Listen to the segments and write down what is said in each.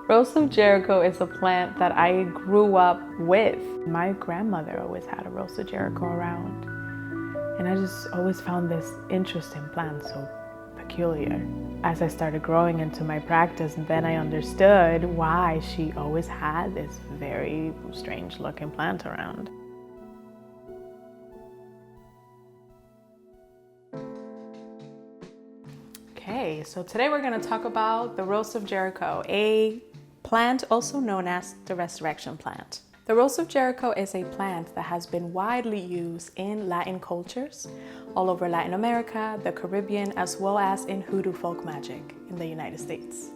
Rose of Jericho is a plant that I grew up with. My grandmother always had a Rose of Jericho around. And I just always found this interesting plant so peculiar. As I started growing into my practice, then I understood why she always had this very strange looking plant around. Okay, so today we're going to talk about the Rose of Jericho, a plant also known as the resurrection plant. The Rose of Jericho is a plant that has been widely used in Latin cultures all over Latin America, the Caribbean, as well as in hoodoo folk magic in the United States.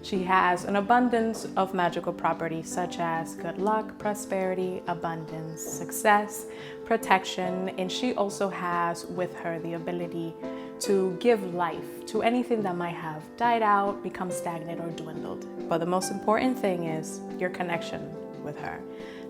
She has an abundance of magical properties such as good luck, prosperity, abundance, success, protection, and she also has with her the ability to give life to anything that might have died out, become stagnant, or dwindled. But the most important thing is your connection with her.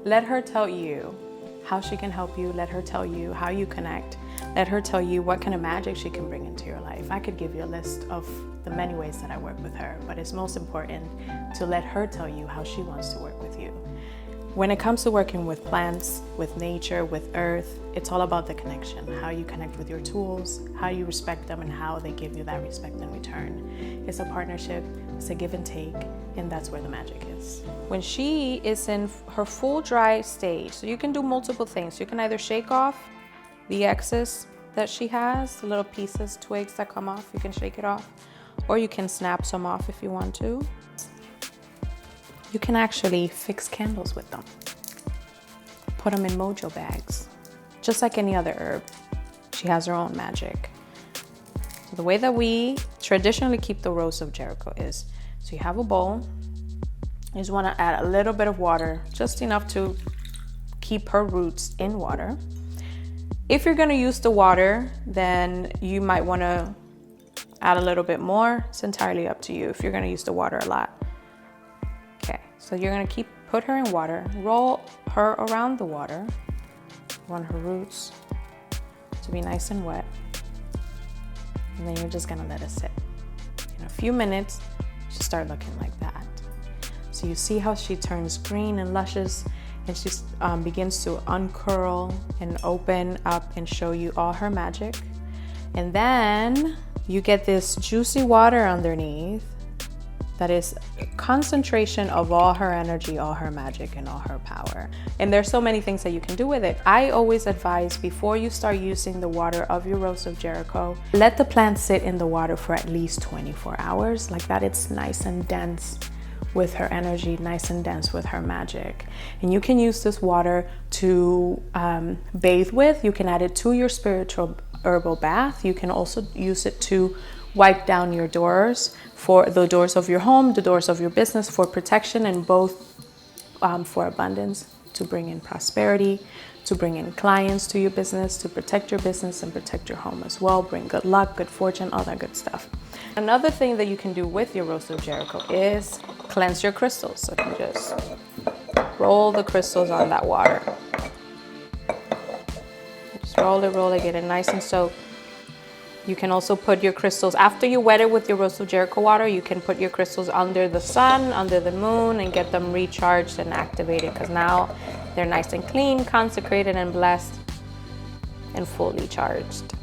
Let her tell you how she can help you. Let her tell you how you connect. Let her tell you what kind of magic she can bring into your life. I could give you a list of the many ways that I work with her, but it's most important to let her tell you how she wants to work with you. When it comes to working with plants, with nature, with earth, it's all about the connection, how you connect with your tools, how you respect them, and how they give you that respect in return. It's a partnership, it's a give and take, and that's where the magic is. When she is in her full dry stage, so you can do multiple things. You can either shake off the excess that she has, the little pieces, twigs that come off, you can shake it off, or you can snap some off if you want to. You can actually fix candles with them. Put them in mojo bags. Just like any other herb, she has her own magic. So the way that we traditionally keep the Rose of Jericho is, so you have a bowl, you just want to add a little bit of water, just enough to keep her roots in water. If you're going to use the water, then you might want to add a little bit more. It's entirely up to you if you're going to use the water a lot. Okay, so you're going to put her in water, roll her around the water. You want her roots to be nice and wet. And then you're just going to let it sit. In a few minutes, she'll start looking like that. So you see how she turns green and luscious, and she begins to uncurl and open up and show you all her magic. And then you get this juicy water underneath that is a concentration of all her energy, all her magic, and all her power. And there's so many things that you can do with it. I always advise, before you start using the water of your Rose of Jericho, let the plant sit in the water for at least 24 hours. Like that, it's nice and dense with her energy, nice and dense with her magic. And you can use this water to bathe with. You can add it to your spiritual herbal bath. You can also use it to wipe down your doors, for the doors of your home, the doors of your business, for protection, and both for abundance, to bring in prosperity, to bring in clients to your business, to protect your business and protect your home as well, bring good luck, good fortune, all that good stuff. Another thing that you can do with your Rose of Jericho is cleanse your crystals. So you just roll the crystals on that water. Just roll it, get it nice and soaked. You can also put your crystals, after you wet it with your Rose of Jericho water, you can put your crystals under the sun, under the moon, and get them recharged and activated, because now they're nice and clean, consecrated and blessed, and fully charged.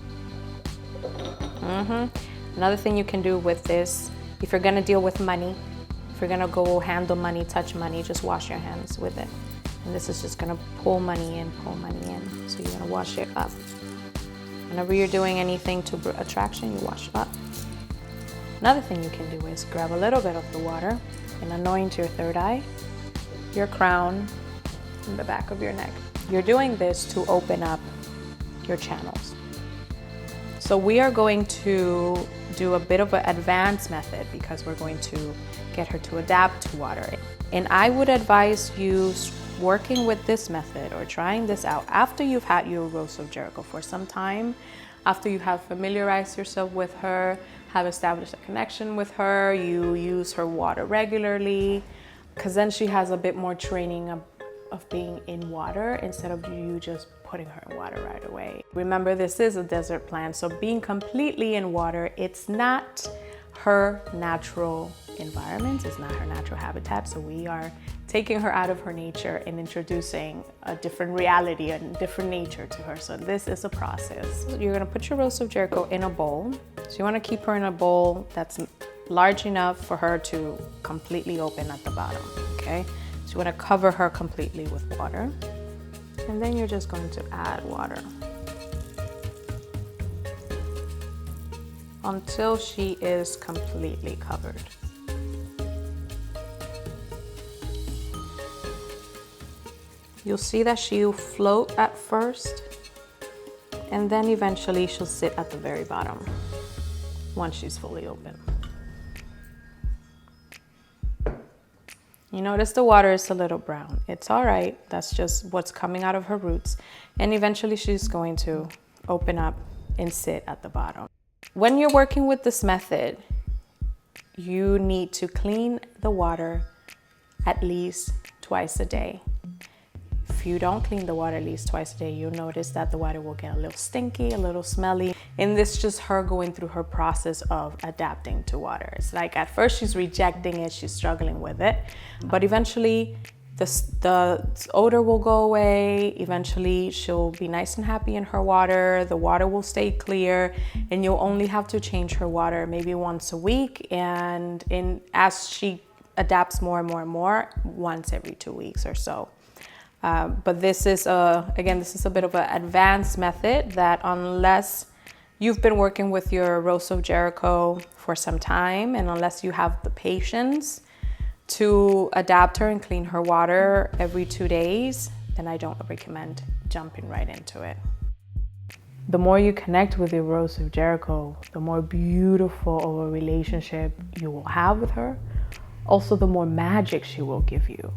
Another thing you can do with this, if you're gonna deal with money, if you're gonna go handle money, touch money, just wash your hands with it. And this is just gonna pull money in. So you're gonna wash it up. Whenever you're doing anything to attraction, you wash up. Another thing you can do is grab a little bit of the water and anoint your third eye, your crown, and the back of your neck. You're doing this to open up your channels. So we are going to do a bit of an advanced method because we're going to get her to adapt to water. And I would advise you working with this method or trying this out after you've had your Rose of Jericho for some time, after you have familiarized yourself with her, have established a connection with her, you use her water regularly, because then she has a bit more training of being in water instead of you just putting her in water right away. Remember, this is a desert plant, so being completely in water, it's not her natural environment, it's not her natural habitat. So we are taking her out of her nature and introducing a different reality, a different nature to her. So this is a process. You're gonna put your Rose of Jericho in a bowl. So you wanna keep her in a bowl that's large enough for her to completely open at the bottom, okay? So you wanna cover her completely with water. And then you're just going to add water until she is completely covered. You'll see that she'll float at first, and then eventually she'll sit at the very bottom once she's fully open. You notice the water is a little brown. It's all right. That's just what's coming out of her roots. And eventually she's going to open up and sit at the bottom. When you're working with this method, you need to clean the water at least twice a day. If you don't clean the water at least twice a day, you'll notice that the water will get a little stinky, a little smelly. And this is just her going through her process of adapting to water. It's like at first she's rejecting it, she's struggling with it, but eventually the odor will go away. Eventually she'll be nice and happy in her water. The water will stay clear, and you'll only have to change her water maybe once a week. And as she adapts more and more and more, once every 2 weeks or so. But this is again, this is a bit of an advanced method that unless you've been working with your Rose of Jericho for some time, and unless you have the patience to adapt her and clean her water every 2 days, then I don't recommend jumping right into it. The more you connect with your Rose of Jericho, the more beautiful of a relationship you will have with her. Also, the more magic she will give you.